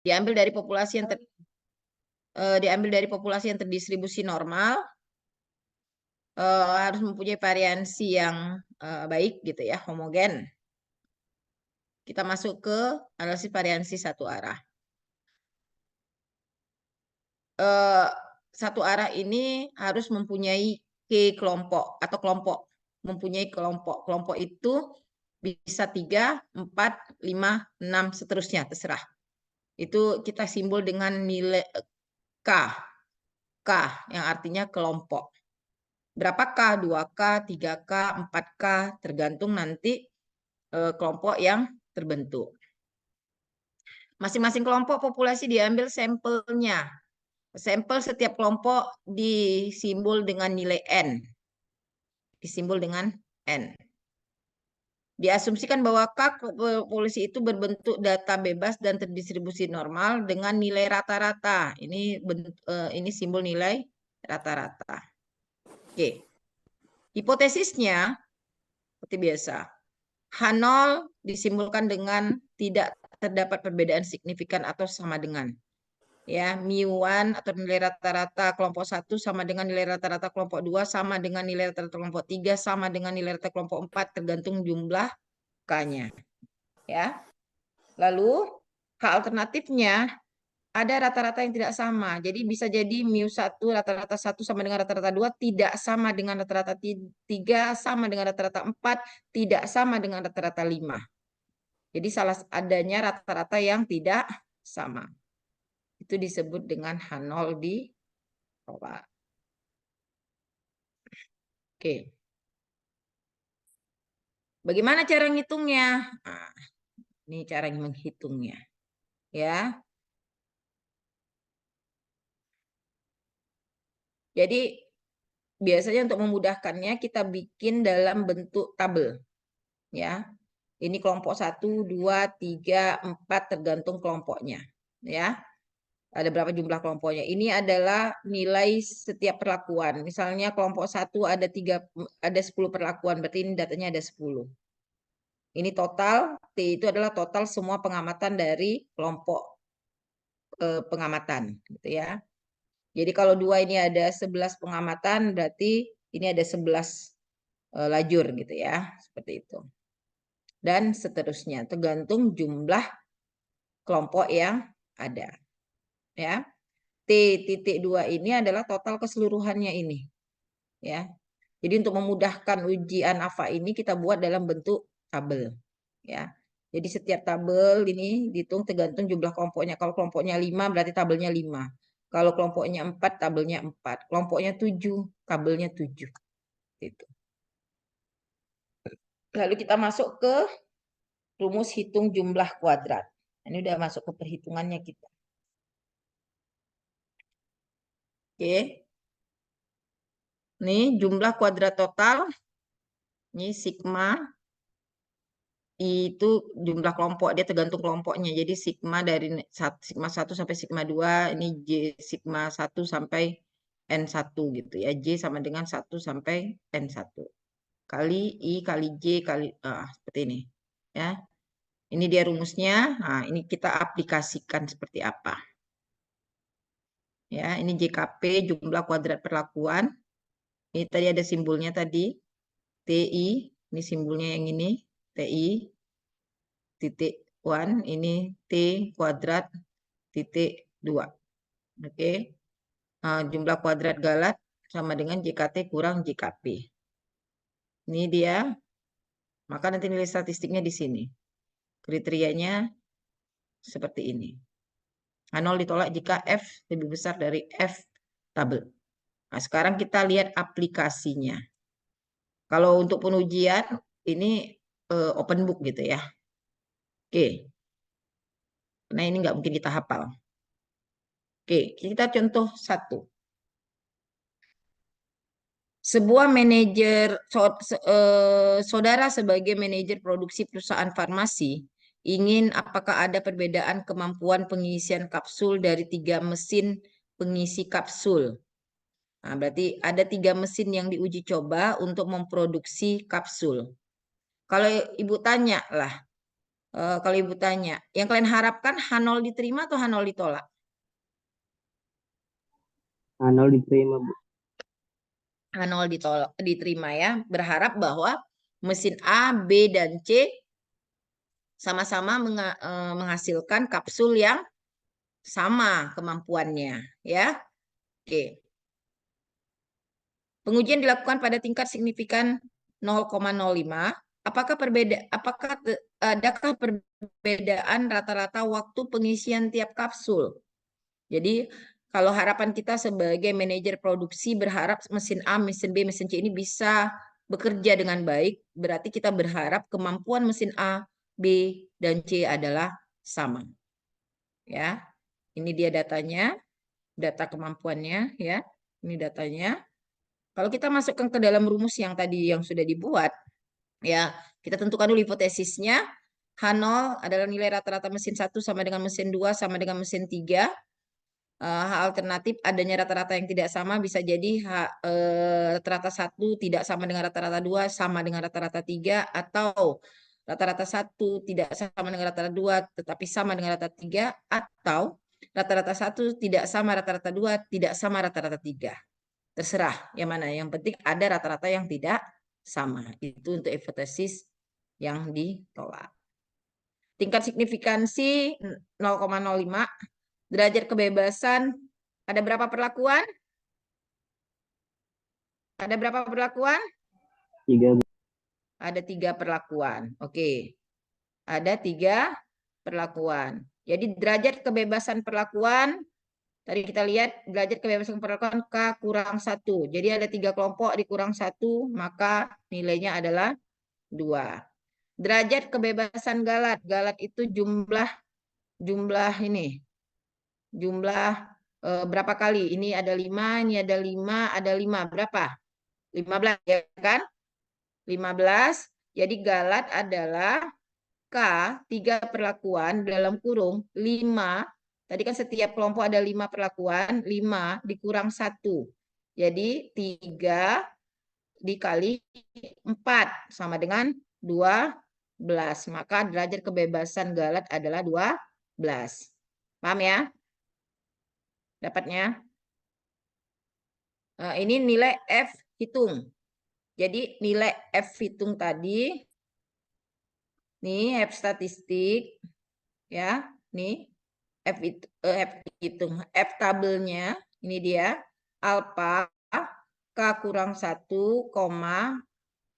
Diambil dari populasi yang terdistribusi normal, harus mempunyai variansi yang baik gitu ya, homogen. Kita masuk ke analisis variansi satu arah. Satu arah ini harus mempunyai kelompok atau kelompok. Mempunyai kelompok. Kelompok itu bisa 3, 4, 5, 6, seterusnya, terserah. Itu kita simbol dengan nilai K. K yang artinya kelompok. Berapa K? 2K, 3K, 4K, tergantung nanti kelompok yang terbentuk. Masing-masing kelompok populasi diambil sampelnya. Sampel setiap kelompok disimbol dengan nilai N. Disimbol dengan N. Diasumsikan bahwa K populasi itu berbentuk data bebas dan terdistribusi normal dengan nilai rata-rata. Ini simbol nilai rata-rata. Oke. Hipotesisnya seperti biasa. H0 disimbolkan dengan tidak terdapat perbedaan signifikan atau sama dengan. Ya, mu1 atau nilai rata-rata kelompok 1 sama dengan nilai rata-rata kelompok 2 sama dengan nilai rata-rata kelompok 3 sama dengan nilai rata kelompok 4 tergantung jumlah K-nya. Ya. Lalu H alternatifnya ada rata-rata yang tidak sama. Jadi bisa jadi mu1 rata-rata 1 sama dengan rata-rata 2 tidak sama dengan rata-rata 3 sama dengan rata-rata 4 tidak sama dengan rata-rata 5. Jadi salah adanya rata-rata yang tidak sama. Itu disebut dengan H0 di bawah. Oke. Bagaimana cara ngitungnya? Nah, ini cara menghitungnya. Ya. Jadi biasanya untuk memudahkannya kita bikin dalam bentuk tabel. Ya. Ini kelompok 1, 2, 3, 4 tergantung kelompoknya. Ya. Ada berapa jumlah kelompoknya. Ini adalah nilai setiap perlakuan. Misalnya kelompok 1 ada 10 perlakuan, berarti ini datanya ada 10. Ini total, T itu adalah total semua pengamatan dari kelompok pengamatan gitu ya. Jadi kalau 2 ini ada 11 pengamatan, berarti ini ada 11 lajur gitu ya, seperti itu. Dan seterusnya, tergantung jumlah kelompok yang ada. Ya. T.2 ini adalah total keseluruhannya ini. Ya. Jadi untuk memudahkan ujian AFA ini kita buat dalam bentuk tabel. Ya. Jadi setiap tabel ini dihitung tergantung jumlah kelompoknya. Kalau kelompoknya 5 berarti tabelnya 5. Kalau kelompoknya 4 tabelnya 4. Kelompoknya 7 tabelnya 7. Gitu. Lalu kita masuk ke rumus hitung jumlah kuadrat. Ini udah masuk ke perhitungannya kita. Oke. Ini jumlah kuadrat total. Ini sigma. Itu jumlah kelompok, dia tergantung kelompoknya. Jadi sigma dari sigma 1 sampai sigma 2, ini J sigma 1 sampai N1 gitu ya. J sama dengan 1 sampai N1. Kali I kali J kali seperti ini. Ya. Ini dia rumusnya. Nah, ini kita aplikasikan seperti apa. Ya, ini JKP jumlah kuadrat perlakuan. Ini tadi ada simbolnya tadi. TI, ini simbolnya yang ini, TI titik 1, ini T kuadrat titik 2. Oke. Jumlah kuadrat galat sama dengan JKT kurang JKP. Ini dia. Maka nanti nilai statistiknya di sini. Kriterianya seperti ini. H0 ditolak jika F lebih besar dari F tabel. Nah, sekarang kita lihat aplikasinya. Kalau untuk pengujian, ini open book gitu ya. Oke. Nah, ini nggak mungkin kita hafal. Oke, kita contoh 1. Sebuah manajer, saudara sebagai manajer produksi perusahaan farmasi, ingin apakah ada perbedaan kemampuan pengisian kapsul dari 3 mesin pengisi kapsul. Nah, berarti ada 3 mesin yang diuji coba untuk memproduksi kapsul. Kalau ibu tanya lah, Kalau Ibu tanya, yang kalian harapkan H0 diterima atau H0 ditolak? H0 diterima, Bu. H0 ditolak, diterima ya. Berharap bahwa mesin A, B, dan C sama-sama menghasilkan kapsul yang sama kemampuannya ya. Oke. Pengujian dilakukan pada tingkat signifikan 0,05. Adakah perbedaan rata-rata waktu pengisian tiap kapsul? Jadi kalau harapan kita sebagai manajer produksi berharap mesin A, mesin B, mesin C ini bisa bekerja dengan baik, berarti kita berharap kemampuan mesin A, B, dan C adalah sama. Ya, ini dia datanya, data kemampuannya ya. Ini datanya. Kalau kita masukkan ke dalam rumus yang tadi yang sudah dibuat, ya kita tentukan dulu hipotesisnya. H0 adalah nilai rata-rata mesin 1 sama dengan mesin 2 sama dengan mesin 3. Alternatif adanya rata-rata yang tidak sama bisa jadi rata-rata 1 tidak sama dengan rata-rata 2 sama dengan rata-rata 3, atau rata-rata 1 tidak sama dengan rata-rata 2 tetapi sama dengan rata-rata 3, atau rata-rata 1 tidak sama rata-rata 2 tidak sama rata-rata 3. Terserah yang mana. Yang penting ada rata-rata yang tidak sama. Itu untuk hipotesis yang ditolak. Tingkat signifikansi 0,05. Derajat kebebasan ada berapa perlakuan? Ada berapa perlakuan? 3, Bu. Ada 3 perlakuan. Oke. Ada 3 perlakuan. Jadi derajat kebebasan perlakuan, tadi kita lihat derajat kebebasan perlakuan K kurang 1. Jadi ada 3 kelompok dikurang 1, maka nilainya adalah 2. Derajat kebebasan galat. Galat itu jumlah ini. Jumlah berapa kali? Ini ada 5, ini ada 5, ada 5. Berapa? 15 ya kan? 15. Jadi galat adalah K 3 perlakuan dalam kurung 5. Tadi kan setiap kelompok ada 5 perlakuan, 5 dikurang 1. Jadi 3 dikali 4 sama dengan 12. Maka derajat kebebasan galat adalah 12. Paham ya? Dapatnya? Ini nilai F hitung. Jadi nilai F hitung tadi, nih F statistik, ya, nih F hitung, F tabelnya, ini dia, alfa K kurang 1,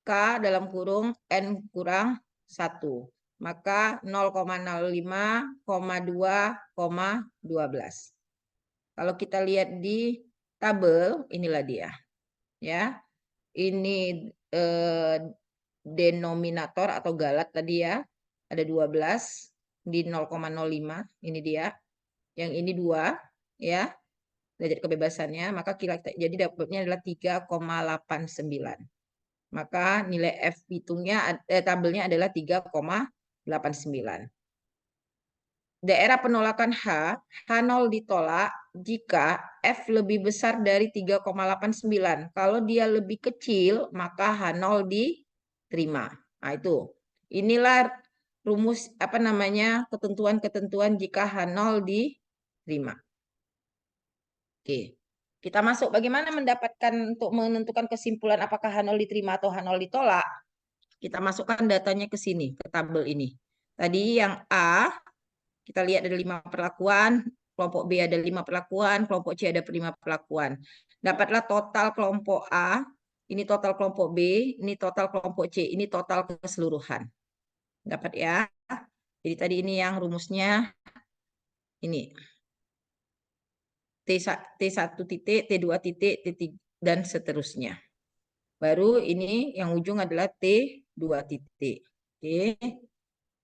K dalam kurung N kurang 1. Maka 0,05, 2, 12. Kalau kita lihat di tabel, inilah dia. Ya, ini denominator atau galat tadi ya, ada 12 di 0,05, ini dia. Yang ini 2 ya, derajat kebebasannya, maka jadi dapatnya adalah 3,89. Maka nilai F hitungnya tabelnya adalah 3,89. Daerah penolakan H0 ditolak jika F lebih besar dari 3,89. Kalau dia lebih kecil, maka H0 diterima. Nah, itu. Inilah rumus ketentuan-ketentuan jika H0 diterima. Oke. Kita masuk bagaimana mendapatkan untuk menentukan kesimpulan apakah H0 diterima atau H0 ditolak. Kita masukkan datanya ke sini, ke tabel ini. Tadi yang A, kita lihat ada 5 perlakuan, kelompok B ada 5 perlakuan, kelompok C ada 5 perlakuan. Dapatlah total kelompok A, ini total kelompok B, ini total kelompok C, ini total keseluruhan. Dapat ya? Jadi tadi ini yang rumusnya ini. T1 titik, T2 titik, T3, dan seterusnya. Baru ini yang ujung adalah T2 titik. Oke,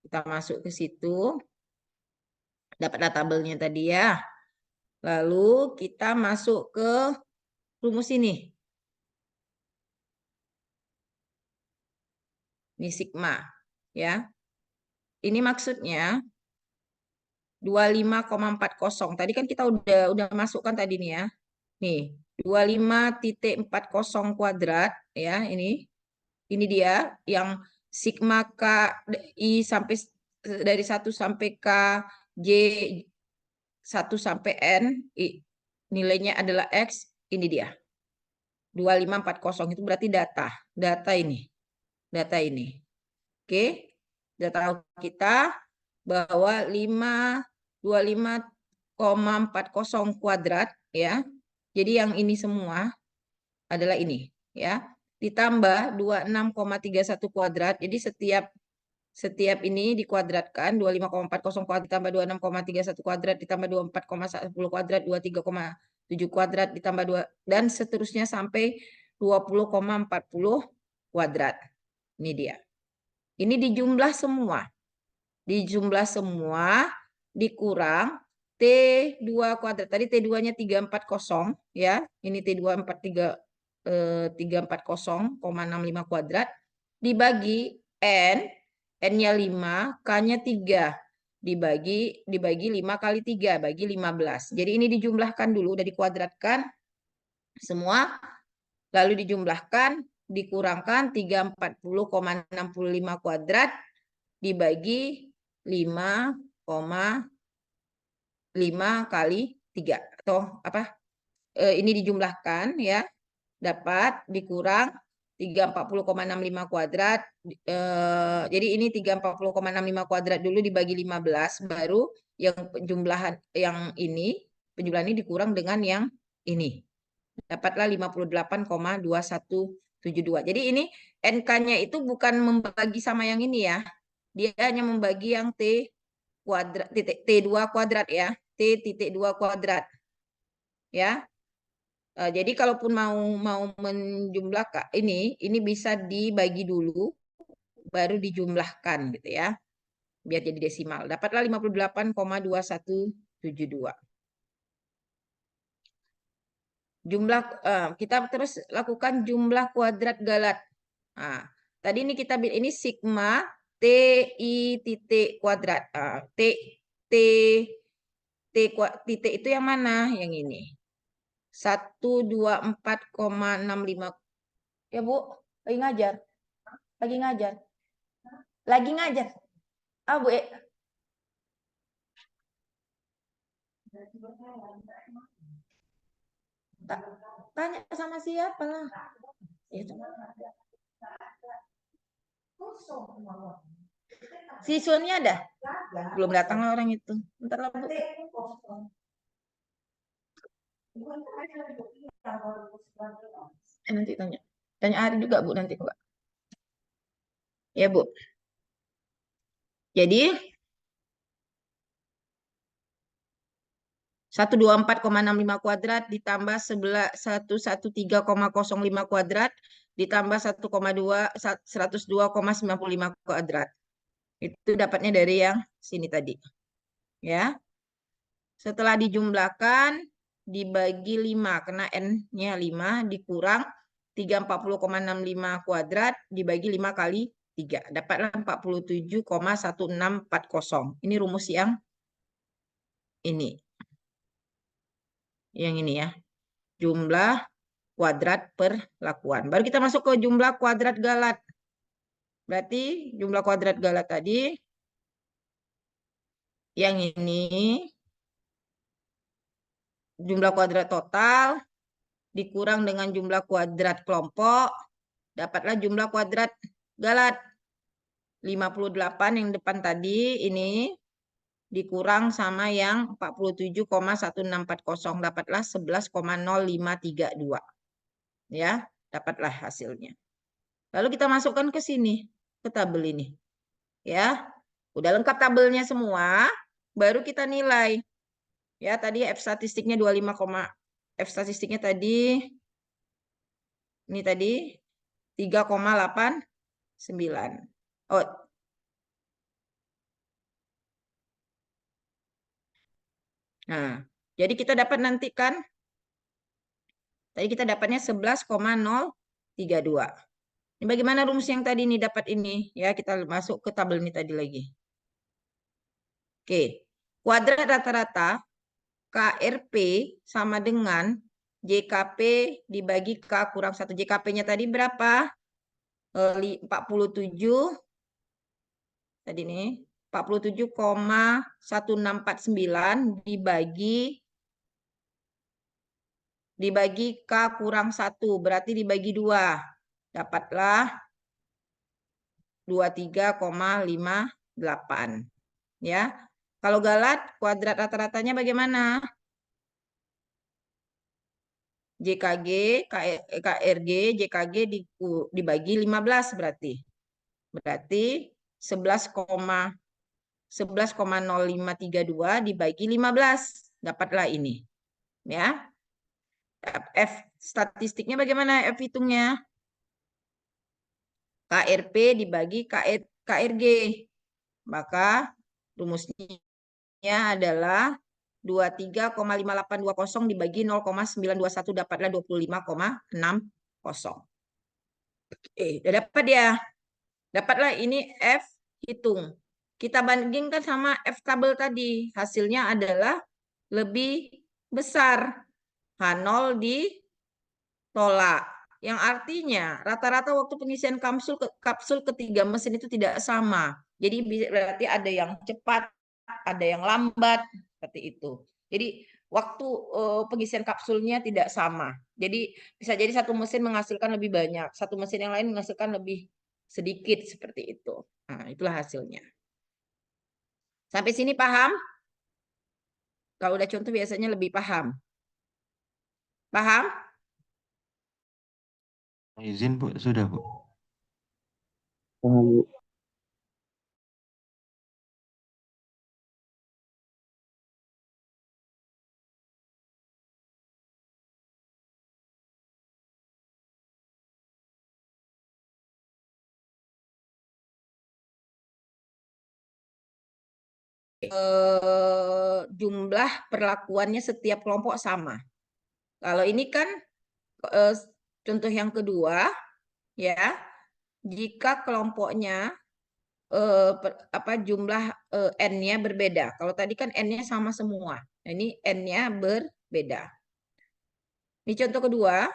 kita masuk ke situ. Dapatlah tabelnya tadi ya. Lalu kita masuk ke rumus ini. Ini sigma. Ya. Ini maksudnya 25,40. Tadi kan kita udah masukkan tadi nih ya. Nih, 25,40 kuadrat ya, ini. Ini dia yang sigma K I sampai dari 1 sampai K, J 1 sampai N, nilainya adalah X, ini dia. 2540 itu berarti data ini. Oke, data kita bahwa 2540 kuadrat ya. Jadi yang ini semua adalah ini ya. Ditambah 26,31 kuadrat. Jadi setiap ini dikuadratkan 25,40 kuadrat ditambah 26,31 kuadrat ditambah 24,10 kuadrat 23,7 kuadrat ditambah 2 dan seterusnya sampai 20,40 kuadrat. Ini dia. Ini dijumlah semua. Dijumlah semua dikurang T2 kuadrat. Tadi T2-nya 340 ya. Ini T2 340,65 kuadrat dibagi N, N-nya 5, K-nya 3. Dibagi 5 kali 3, bagi 15. Jadi ini dijumlahkan dulu, udah dikuadratkan semua. Lalu dijumlahkan, dikurangkan 340,65 kuadrat dibagi 5,5 kali 3. Atau apa? Ini dijumlahkan ya. Dapat dikurang 340,65 kuadrat. Jadi ini 340,65 kuadrat dulu dibagi 15, baru yang penjumlahan yang ini, penjumlahan ini dikurang dengan yang ini. Dapatlah 58,2172. Jadi ini NK-nya itu bukan membagi sama yang ini ya. Dia hanya membagi yang T kuadrat, T2 kuadrat ya. T.2 kuadrat. Ya. Jadi kalaupun mau menjumlah ini bisa dibagi dulu baru dijumlahkan gitu ya. Biar jadi desimal. Dapatlah 58,2172. Jumlah kita terus lakukan jumlah kuadrat Galat. Nah, tadi ini kita ini sigma TI titik kuadrat. T titik itu yang mana? Yang ini. 124,65. Ya Bu, lagi ngajar. Lagi ngajar. Bu. Tanya sama siapa lah. Siswanya ada? Belum datang orang itu. Bentar lah Bu. Nanti tanya. Tanya Ari juga Bu nanti Mbak. Ya Bu. Jadi 124,65 kuadrat ditambah 113,05 kuadrat ditambah 102,95 kuadrat. Itu dapatnya dari yang sini tadi. Ya. Setelah dijumlahkan dibagi 5 karena N-nya 5 dikurang 340,65 kuadrat dibagi 5 kali 3. Dapatlah 47,1640. Ini rumus yang ini. Yang ini ya. Jumlah kuadrat perlakuan. Baru kita masuk ke jumlah kuadrat Galat. Berarti jumlah kuadrat Galat tadi yang ini jumlah kuadrat total dikurang dengan jumlah kuadrat kelompok, dapatlah jumlah kuadrat Galat. 58 yang depan tadi ini dikurang sama yang 47,1640, dapatlah 11,0532. Ya, dapatlah hasilnya. Lalu kita masukkan ke sini, ke tabel ini. Ya, udah lengkap tabelnya semua, baru kita nilai. Ya, tadi F statistiknya 25, F statistiknya tadi ini tadi 3,89. Oh. Nah, jadi kita dapat nanti kan tadi kita dapatnya 11,032. Ini bagaimana rumus yang tadi ini dapat ini? Ya, kita masuk ke tabel ini tadi lagi. Oke. Kuadrat rata-rata KRP sama dengan JKP dibagi K kurang 1. JKP-nya tadi berapa? 47. Tadi nih. 47,1649 dibagi K kurang 1, berarti dibagi 2. Dapatlah 23,58. Ya. Kalau galat, kuadrat rata-ratanya bagaimana? JKG, KRG, JKG dibagi 15 berarti. Berarti 11,0532 dibagi 15. Dapatlah ini. Ya. F statistiknya bagaimana F hitungnya? KRP dibagi KRG. Maka rumusnya adalah 23,5820 dibagi 0,921 dapatlah 25,60. Udah dapat ya. Dapatlah ini F hitung. Kita bandingkan sama F tabel tadi. Hasilnya adalah lebih besar. H0 ditolak. Yang artinya rata-rata waktu pengisian kapsul ketiga mesin itu tidak sama. Jadi berarti ada yang cepat, ada yang lambat, seperti itu. Jadi waktu pengisian kapsulnya tidak sama. Jadi bisa jadi satu mesin menghasilkan lebih banyak, satu mesin yang lain menghasilkan lebih sedikit, seperti itu. Nah, itulah hasilnya. Sampai sini paham? Kalau udah contoh biasanya lebih paham. Paham? Izin Bu, sudah Bu. Paham, Bu. Jumlah perlakuannya setiap kelompok sama. Kalau ini kan contoh yang kedua, ya, jika kelompoknya jumlah N-nya berbeda. Kalau tadi kan N-nya sama semua. Nah, ini N-nya berbeda. Ini contoh kedua,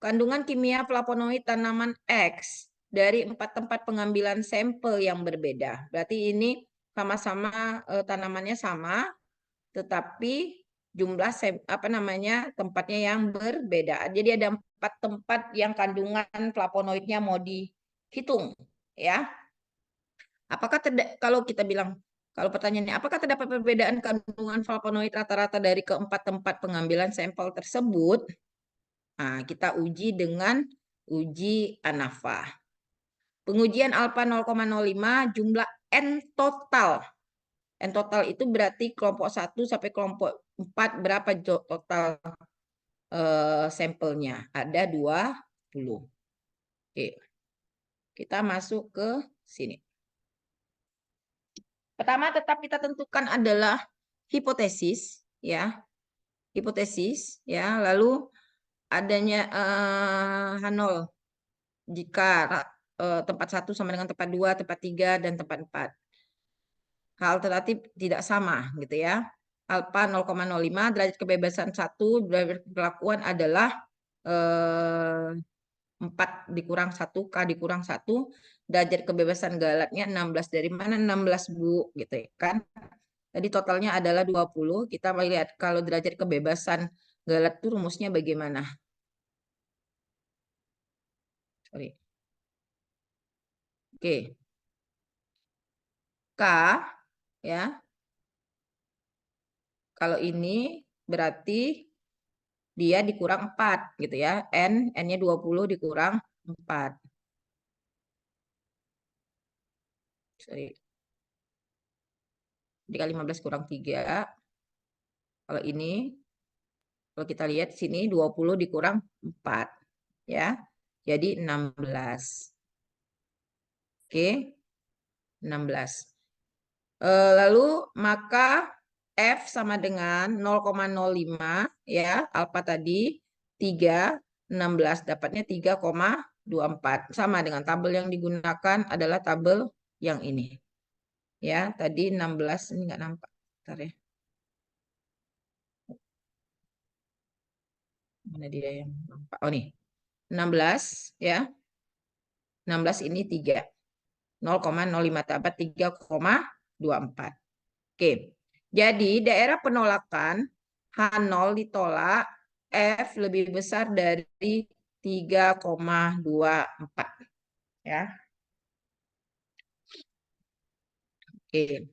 kandungan kimia flavonoid tanaman X dari 4 tempat pengambilan sampel yang berbeda. Berarti ini sama-sama tanamannya sama, tetapi jumlah tempatnya yang berbeda. Jadi ada 4 tempat yang kandungan flavonoidnya mau dihitung, ya. Apakah kalau kita bilang, kalau pertanyaannya apakah terdapat perbedaan kandungan flavonoid rata-rata dari keempat tempat pengambilan sampel tersebut? Nah, kita uji dengan uji ANAFA. Pengujian alfa 0,05 jumlah N total. N total itu berarti kelompok 1 sampai kelompok 4 berapa total sampelnya? Ada 20. Oke. Kita masuk ke sini. Pertama tetap kita tentukan adalah hipotesis, ya. Hipotesis, ya. Lalu adanya H0 jika tempat 1 sama dengan tempat 2, tempat 3, dan tempat 4. Hal alternatif tidak sama, gitu ya. Alfa 0,05, derajat kebebasan 1, derajat perlakuan adalah 4 dikurang 1, K dikurang 1, derajat kebebasan galatnya 16. Dari mana 16, Bu? Gitu ya kan. Tadi totalnya adalah 20. Kita melihat kalau derajat kebebasan galat itu rumusnya bagaimana? Sorry. Oke. K, ya. Kalau ini berarti dia dikurang 4 gitu ya. N-nya 20 dikurang 4. Sorry. Dikali 15 kurang 3. Kalau ini, kalau kita lihat sini 20 dikurang 4. Ya. Jadi 16. Oke. 16. Lalu maka F sama dengan 0,05 ya, alfa tadi 3, 16 dapatnya 3,24. Sama dengan tabel yang digunakan adalah tabel yang ini. Ya, tadi 16 ini enggak nampak. Bentar ya. Mana dia yang nampak? Oh nih. 16 ya. 16 ini 3. 0,05 dapat 3,24. 24. Oke. Jadi daerah penolakan H0 ditolak F lebih besar dari 3,24 ya. Oke.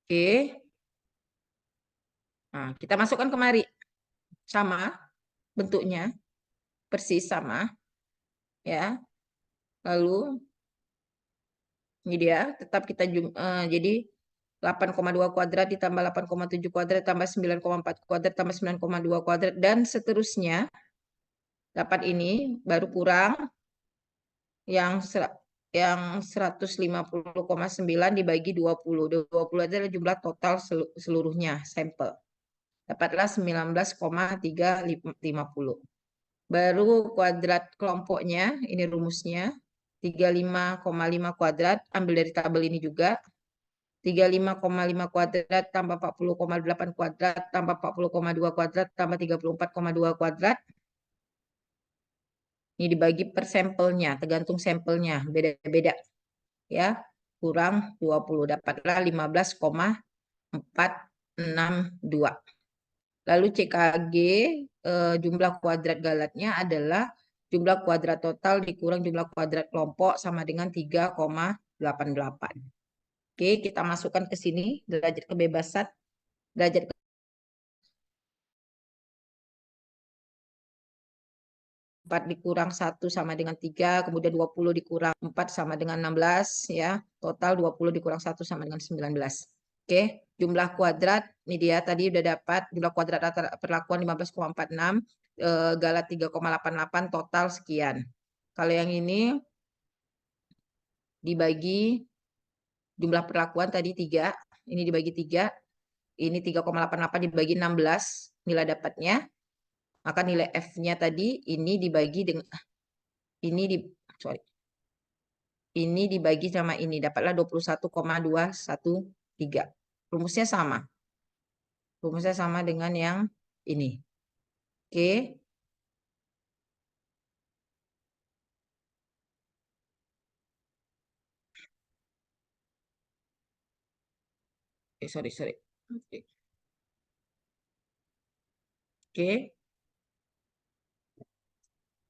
Oke. Nah, kita masukkan kemari. Sama bentuknya, persis sama ya. Lalu ini dia, tetap kita jadi 8,2 kuadrat ditambah 8,7 kuadrat tambah 9,4 kuadrat tambah 9,2 kuadrat dan seterusnya. Dapat ini baru kurang yang 150,9 dibagi 20. 20 adalah jumlah total seluruhnya sampel. Dapatlah 19,350. Baru kuadrat kelompoknya, ini rumusnya. 35,5 kuadrat, ambil dari tabel ini juga. 35,5 kuadrat tambah 40,8 kuadrat tambah 40,2 kuadrat tambah 34,2 kuadrat. Ini dibagi per sampelnya, tergantung sampelnya, beda-beda. Ya, kurang 20, dapatlah 15,462. Lalu CKG jumlah kuadrat galatnya adalah jumlah kuadrat total dikurang jumlah kuadrat kelompok sama dengan 3,88. Oke, kita masukkan ke sini derajat kebebasan. Derajat 4 dikurang 1 sama dengan 3, kemudian 20 dikurang 4 sama dengan 16, ya. Total 20 dikurang 1 sama dengan 19. Oke, jumlah kuadrat, ini dia tadi udah dapat, jumlah kuadrat rata perlakuan 15,46, galat 3,88, total sekian. Kalau yang ini dibagi jumlah perlakuan tadi 3, ini dibagi 3, ini 3,88 dibagi 16, nilai dapatnya. Maka nilai F-nya tadi ini dibagi dengan ini dibagi sama ini, dapatlah 21,213. Rumusnya sama. Rumusnya sama dengan yang ini. Oke. Sorry. Oke.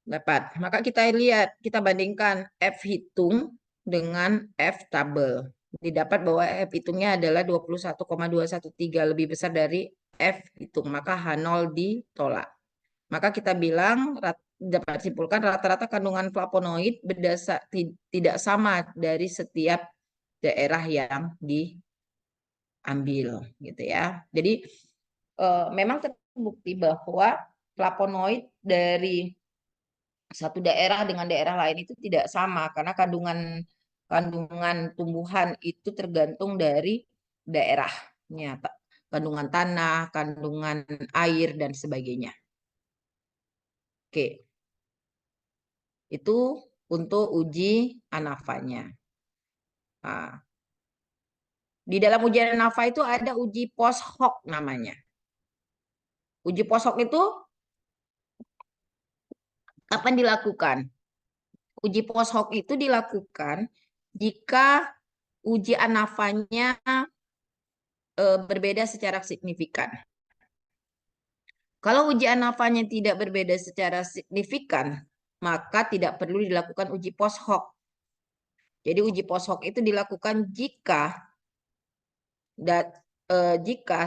Dapat. Maka kita lihat, kita bandingkan F hitung dengan F tabel. Didapat bahwa F hitungnya adalah 21,213, lebih besar dari F hitung. Maka H0 ditolak. Maka kita bilang dapat simpulkan rata-rata kandungan flavonoid tidak sama dari setiap daerah yang diambil gitu ya. Jadi memang terbukti bahwa flavonoid dari satu daerah dengan daerah lain itu tidak sama karena kandungan tumbuhan itu tergantung dari daerahnya, kandungan tanah, kandungan air dan sebagainya. Oke. Itu untuk uji ANAFA-nya. Nah, di dalam ujian ANAFA itu ada uji post hoc namanya. Uji post hoc itu kapan dilakukan? Uji post hoc itu dilakukan jika uji ANAFA-nya berbeda secara signifikan. Kalau uji ANAFA-nya tidak berbeda secara signifikan, maka tidak perlu dilakukan uji post hoc. Jadi uji post hoc itu dilakukan jika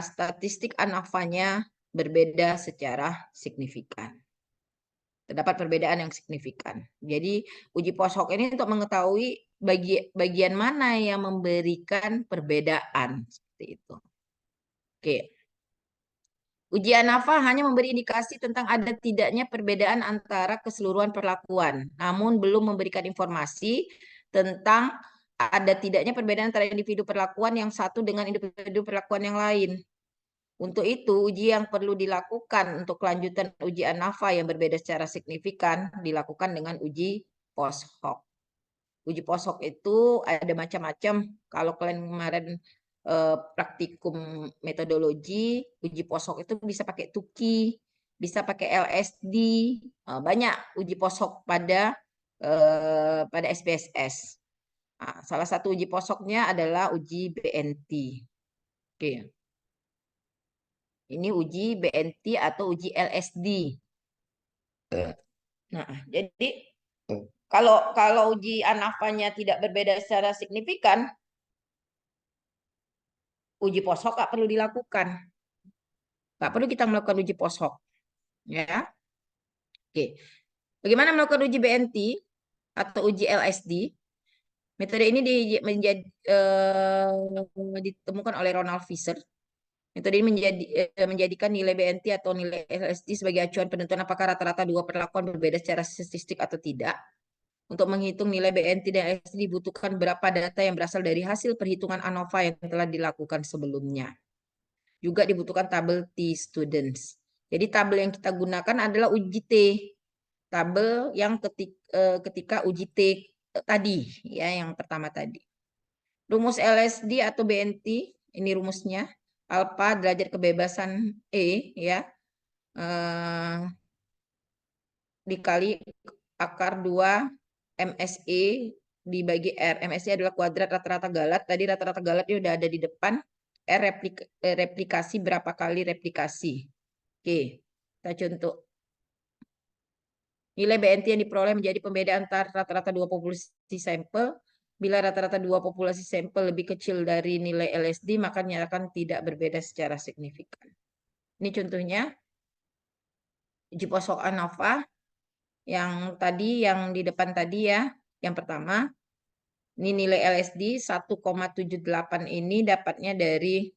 statistik ANAFA-nya berbeda secara signifikan. Terdapat perbedaan yang signifikan. Jadi uji post hoc ini untuk mengetahui bagian mana yang memberikan perbedaan seperti itu. Oke. Uji ANAFA hanya memberi indikasi tentang ada tidaknya perbedaan antara keseluruhan perlakuan, namun belum memberikan informasi tentang ada tidaknya perbedaan antara individu perlakuan yang satu dengan individu perlakuan yang lain. Untuk itu, uji yang perlu dilakukan untuk kelanjutan uji ANAFA yang berbeda secara signifikan dilakukan dengan uji post hoc. Uji post hoc itu ada macam-macam. Kalau kalian kemarin praktikum metodologi, uji post hoc itu bisa pakai TUKI, bisa pakai LSD, banyak uji posok pada SPSS. Nah, salah satu uji posoknya adalah uji BNT. Oke. Ini uji BNT atau uji LSD. Nah, jadi kalau uji ANAFA-nya tidak berbeda secara signifikan, uji posok nggak perlu dilakukan. Nggak perlu kita melakukan uji posok. Ya. Oke. Bagaimana melakukan uji BNT atau uji LSD? Metode ini ditemukan oleh Ronald Fisher. Metode ini menjadikan nilai BNT atau nilai LSD sebagai acuan penentuan apakah rata-rata dua perlakuan berbeda secara statistik atau tidak. Untuk menghitung nilai BNT dan LSD dibutuhkan berapa data yang berasal dari hasil perhitungan ANOVA yang telah dilakukan sebelumnya. Juga dibutuhkan tabel T-students. Jadi tabel yang kita gunakan adalah uji T. Tabel yang ketika uji T tadi, ya, yang pertama tadi. Rumus LSD atau BNT, ini rumusnya. Alpha derajat kebebasan E, ya, dikali akar 2 MSE dibagi R. MSE adalah kuadrat rata-rata galat. Tadi rata-rata galatnya udah ada di depan. R replikasi berapa kali replikasi. Oke, kita contoh. Nilai BNT yang diperoleh menjadi pembeda antara rata-rata dua populasi sampel. Bila rata-rata dua populasi sampel lebih kecil dari nilai LSD, maka nyatakan tidak berbeda secara signifikan. Ini contohnya uji posok ANOVA yang tadi, yang di depan tadi, ya. Yang pertama, ini nilai LSD 1,78 ini dapatnya dari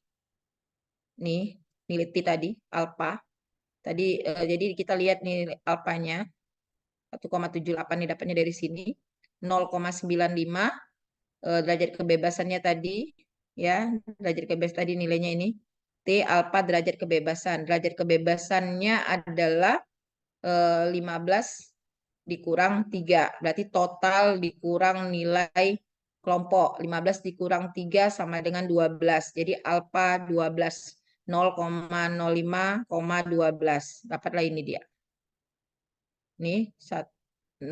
nih nilai T tadi, alfa. Tadi jadi kita lihat nilai alfanya 1,78 ini dapatnya dari sini. 0,95 derajat kebebasannya tadi, ya, derajat kebebasan tadi nilainya ini. T alfa derajat kebebasan. Derajat kebebasannya adalah 15 dikurang 3. Berarti total dikurang nilai kelompok. 15 dikurang 3 sama dengan 12. Jadi alfa 12. 0,05,12. Dapatlah ini dia. Ini 0,05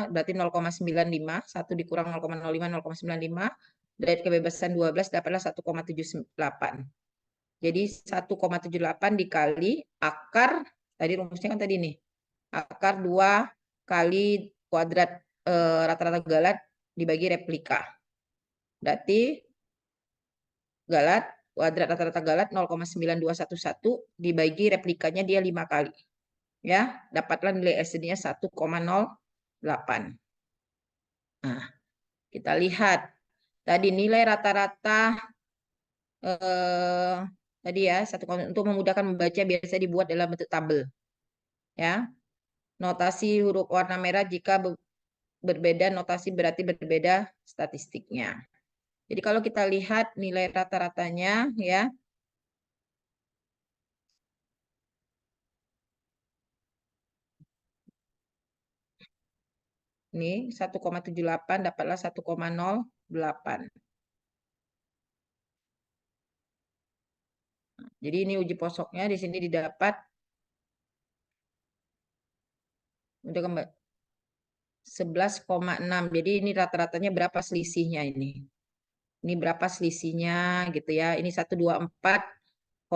berarti 0,95. 1 dikurang 0,05, 0,95. Derajat kebebasan 12 dapatlah 1,78. Jadi 1,78 dikali akar, tadi rumusnya kan tadi nih. Akar 2 kali kuadrat rata-rata galat dibagi replika. Berarti galat, kuadrat rata-rata galat 0,9211 dibagi replikanya dia 5 kali. Ya, dapatlah nilai SD-nya 1,08. Nah, kita lihat tadi nilai rata-rata tadi, ya, untuk memudahkan membaca biasa dibuat dalam bentuk tabel. Ya. Notasi huruf warna merah jika berbeda notasi berarti berbeda statistiknya. Jadi kalau kita lihat nilai rata-ratanya, ya, ini 1,78 dapatlah 1,08. Jadi ini uji posoknya di sini didapat udah 11,6. Jadi ini rata-ratanya berapa selisihnya ini? Ini berapa selisihnya gitu, ya. Ini 124,65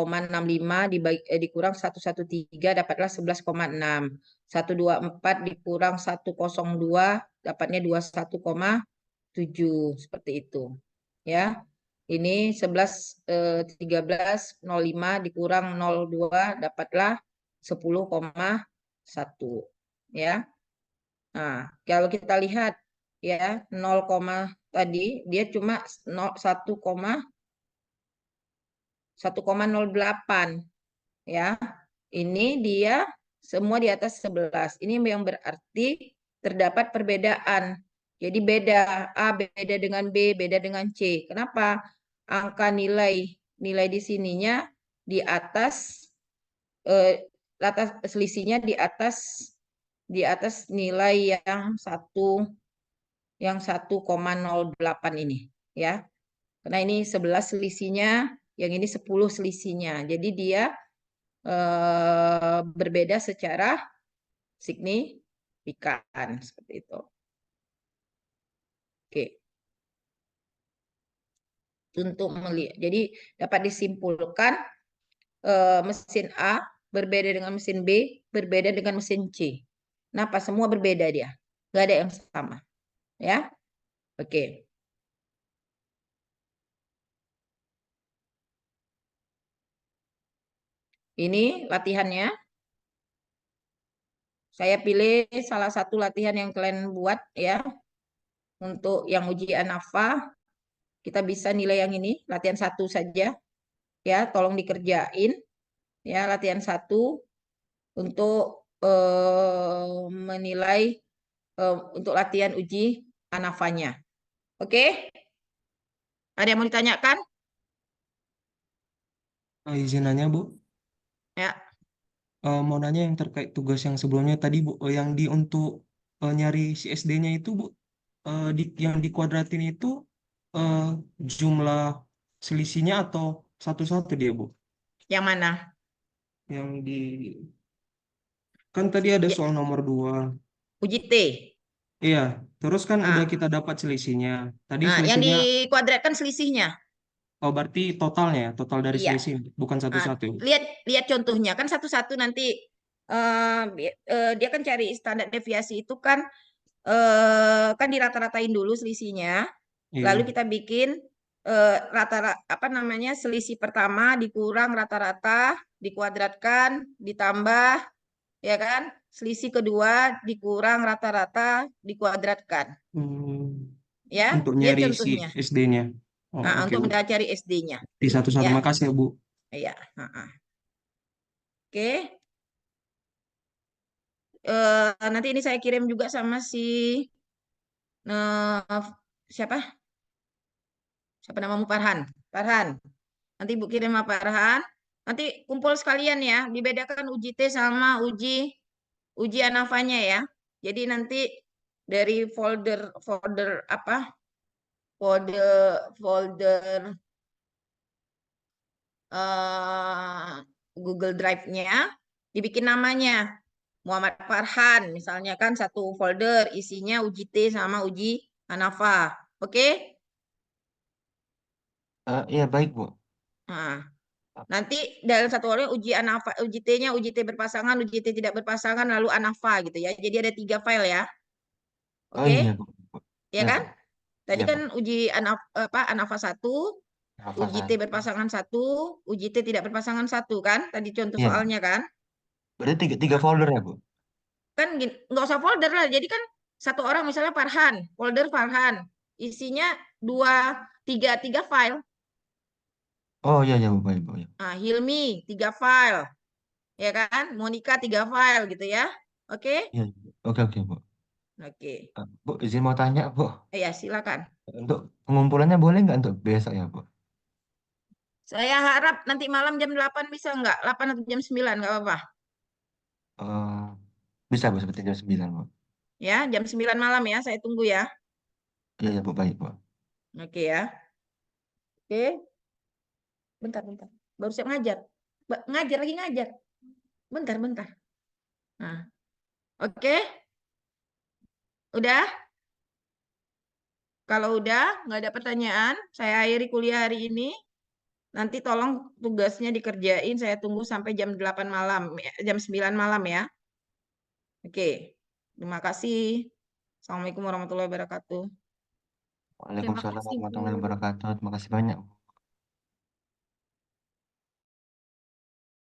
dikurang 113 dapatlah 11,6. 124 dikurang 102 dapatnya 21,7 seperti itu. Ya. Ini 13,05 dikurang 02 dapatlah 10,1. Ya. Nah, kalau kita lihat, ya, 0, tadi dia cuma 1,08, ya. Ini dia semua di atas 11. Ini yang berarti terdapat perbedaan. Jadi beda A beda dengan B, beda dengan C. Kenapa? Angka nilai di sininya di atas selisihnya di atas nilai yang 1,08 ini, ya. Karena ini 11 selisihnya, yang ini 10 selisihnya. Jadi dia berbeda secara signifikan seperti itu. Oke. Untuk melihat, jadi dapat disimpulkan mesin A berbeda dengan mesin B, berbeda dengan mesin C. Kenapa? Semua berbeda dia, nggak ada yang sama, ya. Oke. Ini latihannya. Saya pilih salah satu latihan yang kalian buat ya. Untuk yang uji ANAFA, kita bisa nilai yang ini, latihan 1 saja. Ya, tolong dikerjain. Ya, latihan 1 untuk menilai untuk latihan uji ANAFA-nya. Oke? Ada yang mau ditanyakan? Izin nanya, Bu. Ya. Mau nanya yang terkait tugas yang sebelumnya tadi, Bu. Yang untuk nyari si SD-nya itu, Bu. Yang dikuadratin itu eh, jumlah selisihnya atau satu-satu dia, Bu? Yang mana? Yang di... Kan tadi ada Ya, soal nomor 2. uji T. Iya, terus kan udah Ah, kita dapat selisihnya. Tadi yang selisihnya, dikuadratkan selisihnya. oh berarti totalnya, total dari Iya. selisih, bukan Ah, satu-satu. lihat lihat contohnya kan satu-satu nanti dia kan cari standar deviasi itu kan kan dirata-ratain dulu selisihnya. Lalu Iya. kita bikin rata-rata apa namanya selisih pertama dikurang rata-rata dikuadratkan ditambah ya kan selisih kedua dikurang rata-rata dikuadratkan Hmm, ya untuk lihat nyari si contohnya. SD-nya. Oh, Nah, oke, untuk Bu. mencari SD-nya Di satu-satu. ya Makasih ya, Bu. ya oke. Nanti ini saya kirim juga sama si eh, siapa siapa namamu Farhan. Farhan, nanti Bu kirim sama Farhan. Nanti kumpul sekalian ya, dibedakan uji T sama uji anafanya ya. Jadi nanti dari folder folder apa? Folder folder Google Drive-nya dibikin namanya Muhammad Farhan misalnya kan satu folder isinya uji T sama uji Hanafa. Oke? Iya baik Bu. Nah, nanti dalam satu folder uji Hanafa, uji T-nya uji T berpasangan, uji T tidak berpasangan lalu Hanafa gitu ya. Jadi ada 3 file ya. Oh iya Oke? Bu. Ya Iya kan? Bu. Tadi Iya kan Bu. uji Hanafa 1, uji T Hafazan. berpasangan 1, uji T tidak berpasangan 1 kan? Tadi contoh Iya Bu. soalnya kan? Berarti tiga Nah, folder ya Bu. kan nggak usah folder lah jadi kan satu orang misalnya Farhan folder Farhan isinya tiga file. Oh iya iya Bu. Baik Bu. Ya. Nah, Hilmi 3 file ya kan Monica 3 file gitu ya. Oke. Iya. Bu. Oke oke Bu. Oke. Bu izin mau tanya Bu. Ya silakan. Untuk pengumpulannya boleh nggak untuk besok ya Bu? Saya harap nanti malam jam 8 bisa nggak 8 atau jam 9 nggak apa-apa Eh, bisa Bu seperti jam 9 Bu. ya jam 9 malam ya saya tunggu ya. Iya iya Bu baik Bu. Oke ya. Oke bentar bentar baru siap ngajar. Ngajar lagi ngajar bentar bentar. Nah, oke udah. Kalau udah nggak ada pertanyaan, saya akhiri kuliah hari ini. Nanti tolong tugasnya dikerjain. Saya tunggu sampai jam 8 malam, jam 9 malam ya. Oke, terima kasih. Assalamualaikum warahmatullahi wabarakatuh. Terima Waalaikumsalam kasih, Bu. warahmatullahi wabarakatuh. Terima kasih banyak.